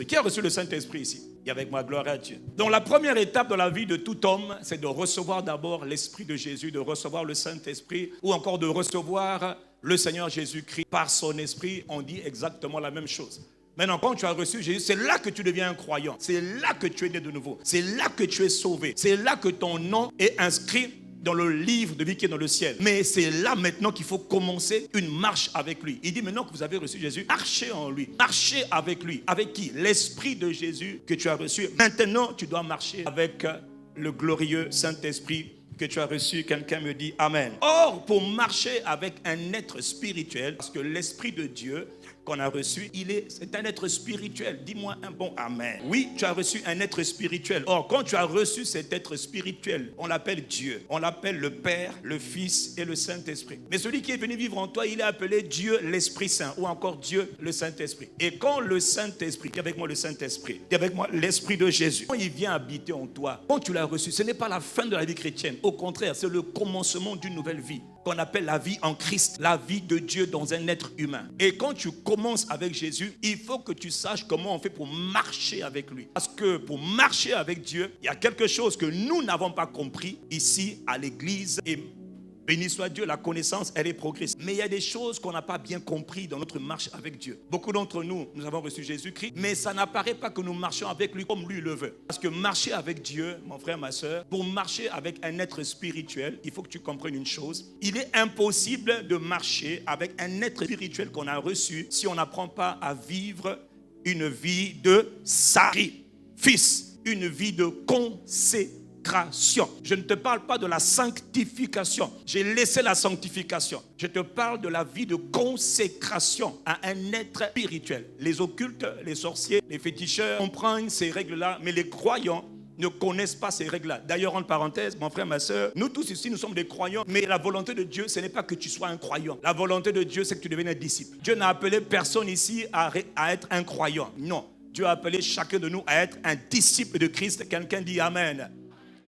Qui a reçu le Saint-Esprit ici? Et avec moi, gloire à Dieu. Donc la première étape dans la vie de tout homme, c'est de recevoir d'abord l'Esprit de Jésus, de recevoir le Saint-Esprit, ou encore de recevoir le Seigneur Jésus-Christ par son Esprit. On dit exactement la même chose. Maintenant, quand tu as reçu Jésus, c'est là que tu deviens un croyant. C'est là que tu es né de nouveau. C'est là que tu es sauvé. C'est là que ton nom est inscrit dans le livre de vie qui est dans le ciel. Mais c'est là maintenant qu'il faut commencer une marche avec lui. Il dit maintenant que vous avez reçu Jésus, marchez en lui. Marchez avec lui. Avec qui? L'Esprit de Jésus que tu as reçu. Maintenant, tu dois marcher avec le glorieux Saint-Esprit que tu as reçu. Quelqu'un me dit Amen. Or, pour marcher avec un être spirituel, parce que l'Esprit de Dieu qu'on a reçu, c'est un être spirituel. Dis-moi un bon Amen. Oui, tu as reçu un être spirituel. Or, quand tu as reçu cet être spirituel, on l'appelle Dieu. On l'appelle le Père, le Fils et le Saint-Esprit. Mais celui qui est venu vivre en toi, il est appelé Dieu l'Esprit Saint, ou encore Dieu le Saint-Esprit. Et quand le Saint-Esprit, dis avec moi le Saint-Esprit, dis avec moi l'Esprit de Jésus, quand il vient habiter en toi, quand tu l'as reçu, ce n'est pas la fin de la vie chrétienne. Au contraire, c'est le commencement d'une nouvelle vie, qu'on appelle la vie en Christ, la vie de Dieu dans un être humain. Et quand tu commences avec Jésus, il faut que tu saches comment on fait pour marcher avec lui. Parce que pour marcher avec Dieu, il y a quelque chose que nous n'avons pas compris ici à l'église. Et béni soit Dieu, la connaissance, elle est progressive. Mais il y a des choses qu'on n'a pas bien compris dans notre marche avec Dieu. Beaucoup d'entre nous, nous avons reçu Jésus-Christ, mais ça n'apparaît pas que nous marchons avec lui comme lui le veut. Parce que marcher avec Dieu, mon frère, ma soeur, pour marcher avec un être spirituel, il faut que tu comprennes une chose. Il est impossible de marcher avec un être spirituel qu'on a reçu si on n'apprend pas à vivre une vie de sacrifice, une vie de consécration. Je ne te parle pas de la sanctification. J'ai laissé la sanctification. Je te parle de la vie de consécration à un être spirituel. Les occultes, les sorciers, les féticheurs comprennent ces règles-là, mais les croyants ne connaissent pas ces règles-là. D'ailleurs, en parenthèse, mon frère, ma soeur, nous tous ici, nous sommes des croyants, mais la volonté de Dieu, ce n'est pas que tu sois un croyant. La volonté de Dieu, c'est que tu deviennes un disciple. Dieu n'a appelé personne ici à être un croyant. Non. Dieu a appelé chacun de nous à être un disciple de Christ. Quelqu'un dit Amen.